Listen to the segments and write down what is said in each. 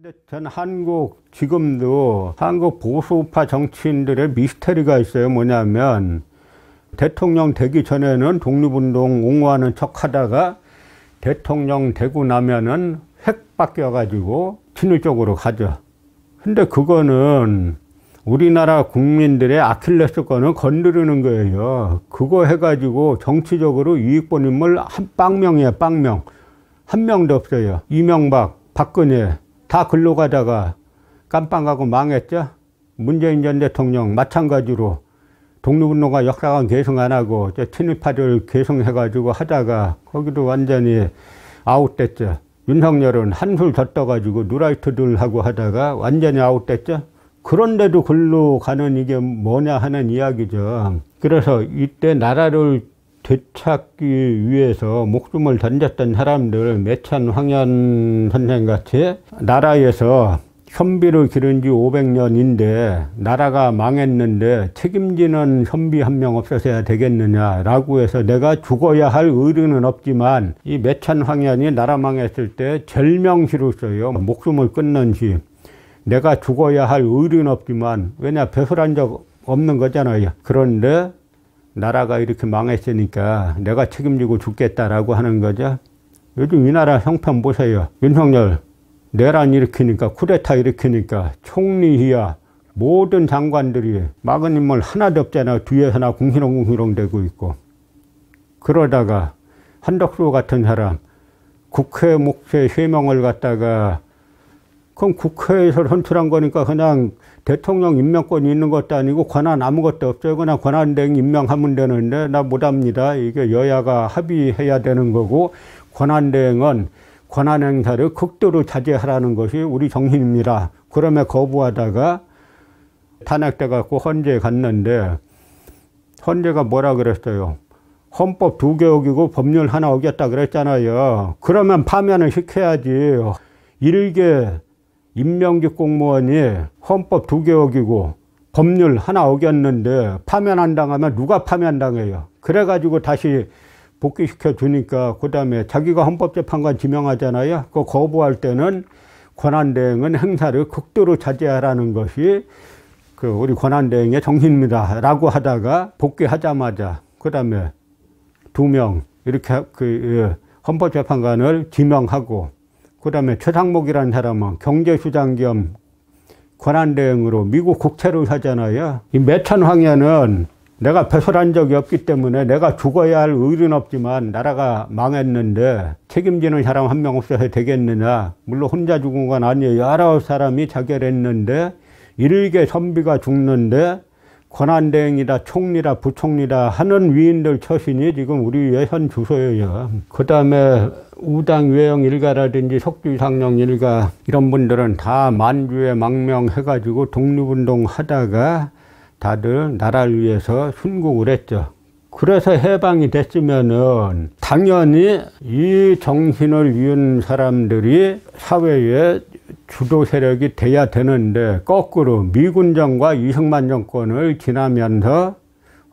근데 전 한국 지금도 한국 보수파 정치인들의 미스터리가 있어요. 뭐냐면 대통령 되기 전에는 독립운동 옹호하는 척 하다가 대통령 되고 나면은 획 바뀌어가지고 친일 쪽으로 가죠. 근데 그거는 우리나라 국민들의 아킬레스건을 건드리는 거예요. 그거 해가지고 정치적으로 이익 본 인물 한 빵명이에요. 빵명. 한 명도 없어요. 이명박, 박근혜 다 글로 가다가 깜빵하고 망했죠. 문재인 전 대통령 마찬가지로 독립운동가 역사관 계승 안 하고 친일파들 계승해가지고 하다가 거기도 완전히 아웃됐죠. 윤석열은 한술 더 떠가지고 누라이트들하고 하다가 완전히 아웃됐죠. 그런데도 글로 가는 이게 뭐냐 하는 이야기죠. 그래서 이때 나라를 되찾기 위해서 목숨을 던졌던 사람들, 매찬 황현 선생같이 나라에서 선비를 기른 지 500년인데 나라가 망했는데 책임지는 선비 한 명 없어서야 되겠느냐라고 해서 내가 죽어야 할 의리는 없지만 이 매찬 황현이 나라 망했을 때 절명시를 써요. 목숨을 끊는 시. 내가 죽어야 할 의리는 없지만 왜냐 배설한 적 없는 거잖아요. 그런데 나라가 이렇게 망했으니까 내가 책임지고 죽겠다라고 하는 거죠. 요즘 이 나라 형편 보세요. 윤석열 내란 일으키니까 쿠데타 일으키니까 총리희야 모든 장관들이 막은 인물 하나도 없잖아. 뒤에서나 궁시렁궁시렁 대고 있고. 그러다가 한덕수 같은 사람 국회 목회 3명을 갖다가 그럼 국회에서 선출한 거니까 그냥 대통령 임명권이 있는 것도 아니고 권한 아무것도 없어요. 그냥 권한대행 임명하면 되는데 나 못합니다. 이게 여야가 합의해야 되는 거고 권한대행은 권한 행사를 극도로 자제하라는 것이 우리 정신입니다. 그러면 거부하다가 탄핵돼 갖고 헌재에 갔는데 헌재가 뭐라 그랬어요? 헌법 2개 어기고 법률 하나 어겼다 그랬잖아요. 그러면 파면을 시켜야지. 1개 임명직 공무원이 헌법 2개 어기고 법률 하나 어겼는데 파면 안 당하면 누가 파면 당해요? 그래가지고 다시 복귀시켜 주니까 그 다음에 자기가 헌법재판관 지명하잖아요. 그 거부할 때는 권한대행은 행사를 극도로 자제하라는 것이 그 우리 권한대행의 정신입니다. 라고 하다가 복귀하자마자 그 다음에 2명 이렇게 그 헌법재판관을 지명하고 그 다음에 최상목이라는 사람은 경제수장 겸 권한대행으로 미국 국채를 사잖아요. 이 매찬 황현은 내가 배설한 적이 없기 때문에 내가 죽어야 할 의리는 없지만 나라가 망했는데 책임지는 사람 한 명 없어서 되겠느냐. 물론 혼자 죽은 건 아니에요. 여러 사람이 자결했는데 일개 선비가 죽는데 권한대행이다 총리다 부총리다 하는 위인들 처신이 지금 우리의 현 주소예요. 그 다음에 우당 유해영 일가라든지 석주 이상용 일가 이런 분들은 다 만주에 망명해가지고 독립운동 하다가 다들 나라를 위해서 순국을 했죠. 그래서 해방이 됐으면은 당연히 이 정신을 이은 사람들이 사회의 주도 세력이 돼야 되는데 거꾸로 미군정과 이승만 정권을 지나면서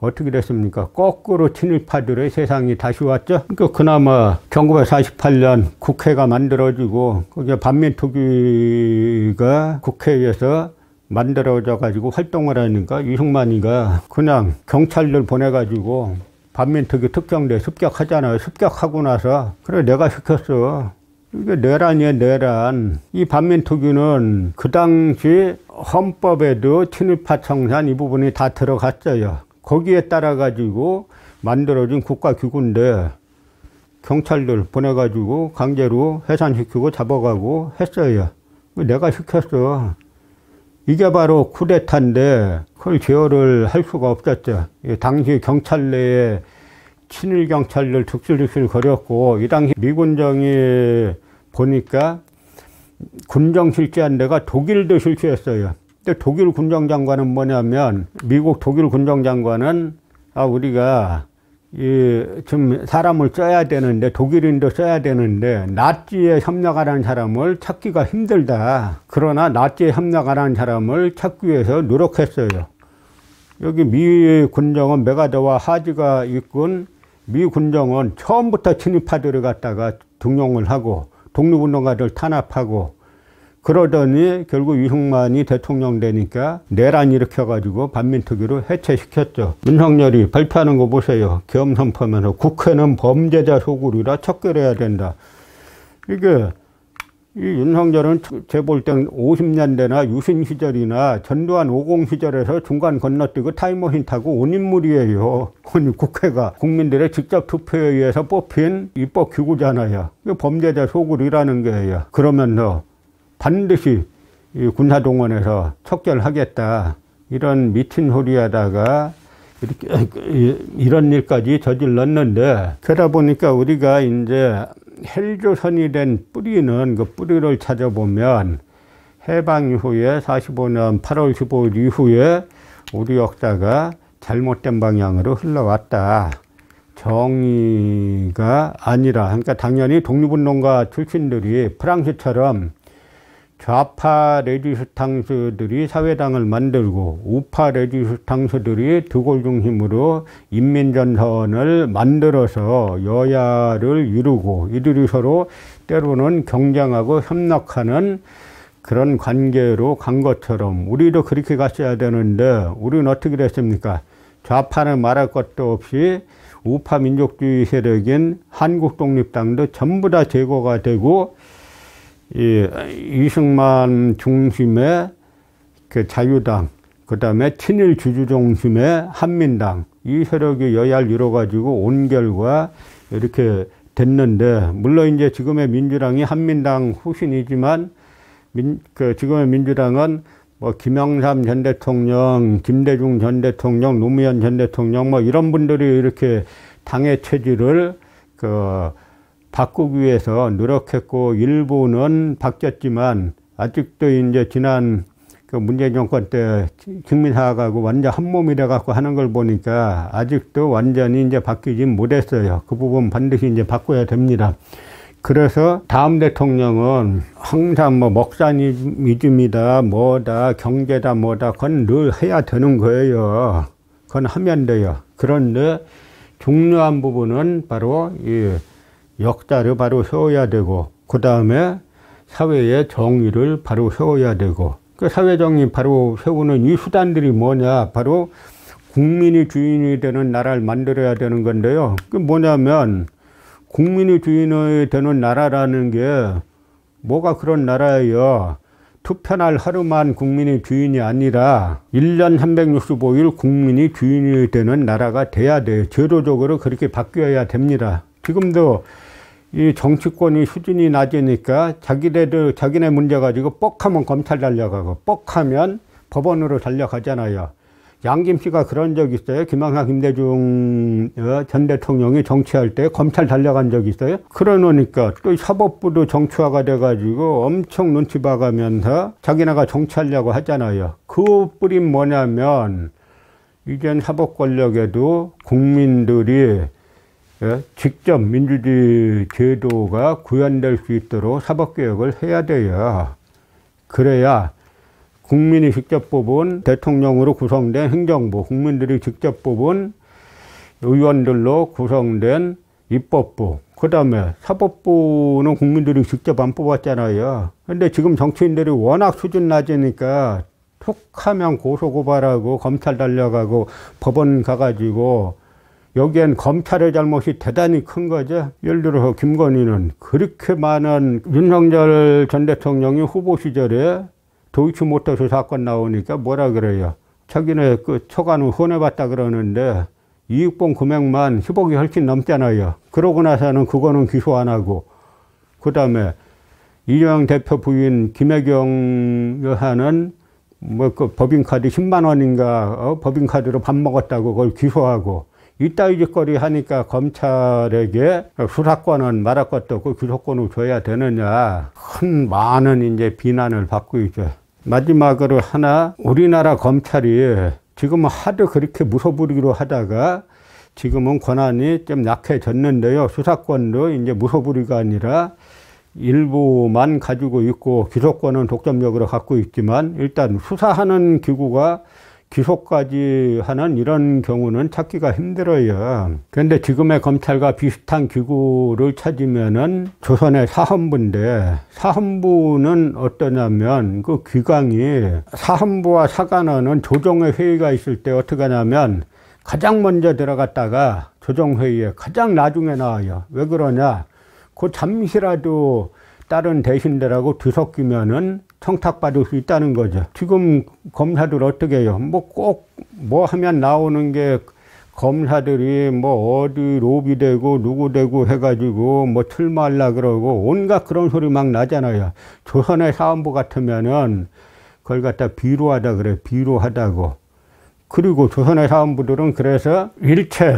어떻게 됐습니까? 거꾸로 친일파들의 세상이 다시 왔죠. 그러니까 그나마 1948년 국회가 만들어지고 거기에 반민특위가 국회에서 만들어져 가지고 활동을 하니까 이승만이가 그냥 경찰들 보내가지고 반민특위 특경대 습격하잖아요. 습격하고 나서 그래 내가 시켰어. 이게 내란이에요. 내란. 이 반민특위는 그 당시 헌법에도 친일파 청산 이 부분이 다 들어갔어요. 거기에 따라 가지고 만들어진 국가기구인데 경찰들 보내가지고 강제로 해산시키고 잡아가고 했어요. 내가 시켰어. 이게 바로 쿠데타인데 그걸 제어를 할 수가 없었죠. 당시 경찰 내에 친일 경찰들 득실득실 거렸고 이 당시 미군정이 보니까 군정 실시한 데가 독일도 실시했어요. 근데 독일 군정장관은 뭐냐면 미국 독일 군정장관은 우리가 좀 사람을 써야 되는데 독일인도 써야 되는데 나치에 협력하는 사람을 찾기가 힘들다. 그러나 나치에 협력하는 사람을 찾기 위해서 노력했어요. 여기 미 군정은 메가더와 하지가 이끈 미 군정은 처음부터 친일파들을 갖다가 등용을 하고 독립운동가들 탄압하고 그러더니 결국 이승만이 대통령 되니까 내란 일으켜가지고 반민특위로 해체시켰죠. 윤석열이 발표하는 거 보세요. 계엄 선포하면서 국회는 범죄자 소굴이라 척결해야 된다. 이게 이 윤석열은 제가 볼 땐 50년대나 유신 시절이나 전두환 50 시절에서 중간 건너뛰고 타임머신 타고 온 인물이에요. 국회가 국민들의 직접 투표에 의해서 뽑힌 입법기구잖아요. 범죄자 소굴이라는 거예요. 그러면서 반드시 군사동원해서 척결하겠다. 이런 미친 소리 하다가 이렇게 이런 일까지 저질렀는데, 그러다 보니까 우리가 이제 헬조선이 된 뿌리는 그 뿌리를 찾아보면 해방 이후에 45년 8월 15일 이후에 우리 역사가 잘못된 방향으로 흘러왔다. 정의가 아니라, 그러니까 당연히 독립운동가 출신들이 프랑스처럼 좌파 레지스탕스들이 사회당을 만들고 우파 레지스탕스들이 드골 중심으로 인민전선을 만들어서 여야를 이루고 이들이 서로 때로는 경쟁하고 협력하는 그런 관계로 간 것처럼 우리도 그렇게 갔어야 되는데, 우리는 어떻게 됐습니까? 좌파는 말할 것도 없이 우파 민족주의 세력인 한국독립당도 전부 다 제거가 되고, 이승만 중심의 그 자유당, 그 다음에 친일 주주 중심의 한민당, 이 세력이 여야를 이뤄가지고 온 결과 이렇게 됐는데, 물론 이제 지금의 민주당이 한민당 후신이지만, 지금의 민주당은 뭐 김영삼 전 대통령, 김대중 전 대통령, 노무현 전 대통령 뭐 이런 분들이 이렇게 당의 체질을 바꾸기 위해서 노력했고, 일부는 바뀌었지만 아직도 이제 지난 문재인 정권 때 국민사하고 완전 한 몸이 돼갖고 하는 걸 보니까 아직도 완전히 이제 바뀌진 못했어요. 그 부분 반드시 이제 바꿔야 됩니다. 그래서 다음 대통령은 항상 뭐 먹사니즘이다, 뭐다, 경제다, 뭐다, 그건 늘 해야 되는 거예요. 그건 하면 돼요. 그런데 중요한 부분은 바로 이 역사를 바로 세워야 되고, 그 다음에 사회의 정의를 바로 세워야 되고, 그 사회정의 바로 세우는 이 수단들이 뭐냐? 바로 국민이 주인이 되는 나라를 만들어야 되는 건데요. 그 뭐냐면, 국민이 주인이 되는 나라라는 게 뭐가 그런 나라예요? 투표날 하루만 국민이 주인이 아니라 1년 365일 국민이 주인이 되는 나라가 돼야 돼요. 제도적으로 그렇게 바뀌어야 됩니다. 지금도 이 정치권이 수준이 낮으니까 자기네 문제 가지고 뻑하면 검찰 달려가고 뻑하면 법원으로 달려가잖아요. 양김씨가 그런 적 있어요? 김영삼, 김대중 전 대통령이 정치할 때 검찰 달려간 적 있어요? 그러니까 또 사법부도 정치화가 돼가지고 엄청 눈치 봐가면서 자기네가 정치하려고 하잖아요. 그 뿌린 뭐냐면, 이젠 사법 권력에도 국민들이 직접 민주주의 제도가 구현될 수 있도록 사법개혁을 해야 돼요. 그래야 국민이 직접 뽑은 대통령으로 구성된 행정부, 국민들이 직접 뽑은 의원들로 구성된 입법부, 그 다음에 사법부는 국민들이 직접 안 뽑았잖아요. 근데 지금 정치인들이 워낙 수준 낮으니까 툭하면 고소고발하고 검찰 달려가고 법원 가가지고, 여기엔 검찰의 잘못이 대단히 큰 거죠. 예를 들어서 김건희는 그렇게 많은, 윤석열 전 대통령이 후보 시절에 도이치모터스 사건 나오니까 뭐라 그래요? 자기네 그 초과는 후원해봤다 그러는데 이익본 금액만 10억이 훨씬 넘잖아요. 그러고 나서는 그거는 기소 안 하고, 그 다음에 이재명 대표 부인 김혜경 여사는 뭐 그 법인카드 10만 원인가 법인카드로 밥 먹었다고 그걸 기소하고, 이따위 짓거리 하니까 검찰에게 수사권은 말할 것도 없고 기소권을 줘야 되느냐, 큰 많은 이제 비난을 받고 있죠. 마지막으로 하나, 우리나라 검찰이 지금은 하도 그렇게 무소불위로 하다가 지금은 권한이 좀 약해졌는데요. 수사권도 이제 무소불위가 아니라 일부만 가지고 있고 기소권은 독점적으로 갖고 있지만, 일단 수사하는 기구가 기소까지 하는 이런 경우는 찾기가 힘들어요. 그런데 지금의 검찰과 비슷한 기구를 찾으면은 조선의 사헌부인데, 사헌부는 어떠냐면 그 기강이 사헌부와 사관원은 조정회 회의가 있을 때 어떻게 하냐면 가장 먼저 들어갔다가 조정회의에 가장 나중에 나와요. 왜 그러냐? 그 잠시라도 다른 대신들하고 뒤섞이면은 청탁받을 수 있다는 거죠. 지금 검사들 어떻게 해요? 뭐 꼭 뭐 하면 나오는 게 검사들이 뭐 어디 로비되고 누구 되고 해가지고 뭐 출마하려 그러고 온갖 그런 소리 막 나잖아요. 조선의 사헌부 같으면은 그걸 갖다 비루하다 그래. 비루하다고. 그리고 조선의 사헌부들은 그래서 일체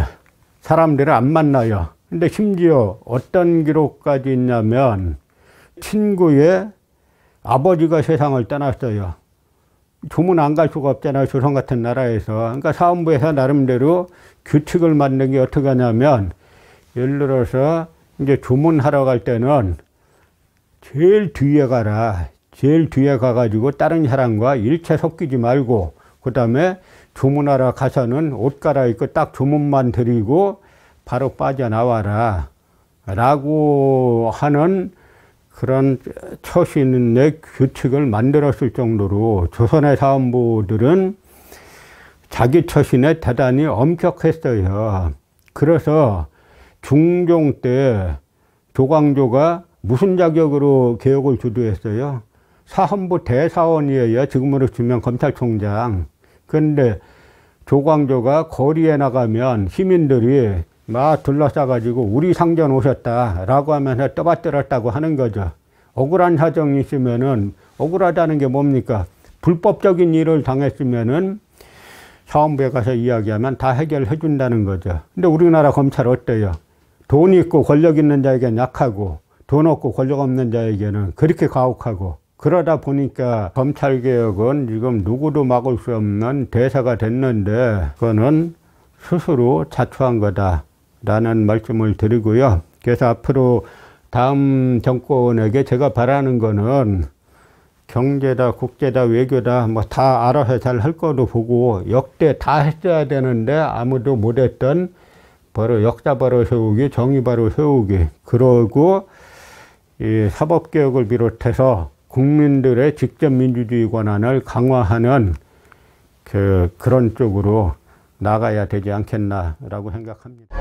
사람들을 안 만나요. 근데 심지어 어떤 기록까지 있냐면 친구의 아버지가 세상을 떠났어요. 조문 안 갈 수가 없잖아요. 조선 같은 나라에서. 그러니까 사헌부에서 나름대로 규칙을 만든 게 어떻게 하냐면, 예를 들어서 이제 조문하러 갈 때는 제일 뒤에 가라. 제일 뒤에 가가지고 다른 사람과 일체 섞이지 말고, 그 다음에 조문하러 가서는 옷 갈아입고 딱 조문만 드리고 바로 빠져나와라. 라고 하는 그런 처신의 규칙을 만들었을 정도로 조선의 사헌부들은 자기 처신에 대단히 엄격했어요. 그래서 중종 때 조광조가 무슨 자격으로 개혁을 주도했어요? 사헌부 대사원이에요. 지금으로 치면 검찰총장. 그런데 조광조가 거리에 나가면 시민들이 막 둘러싸가지고 우리 상전 오셨다라고 하면서 떠받들었다고 하는 거죠. 억울한 사정이 있으면은, 억울하다는 게 뭡니까? 불법적인 일을 당했으면은 사헌부에 가서 이야기하면 다 해결해 준다는 거죠. 근데 우리나라 검찰 어때요? 돈 있고 권력 있는 자에게는 약하고 돈 없고 권력 없는 자에게는 그렇게 가혹하고, 그러다 보니까 검찰개혁은 지금 누구도 막을 수 없는 대세가 됐는데, 그거는 스스로 자초한 거다라는 말씀을 드리고요. 그래서 앞으로 다음 정권에게 제가 바라는 거는 경제다, 국제다, 외교다 뭐 다 알아서 잘 할 거로 보고, 역대 다 했어야 되는데 아무도 못했던 바로 역사 바로 세우기, 정의 바로 세우기, 그러고 이 사법개혁을 비롯해서 국민들의 직접 민주주의 권한을 강화하는 그런 쪽으로 나가야 되지 않겠나라고 생각합니다.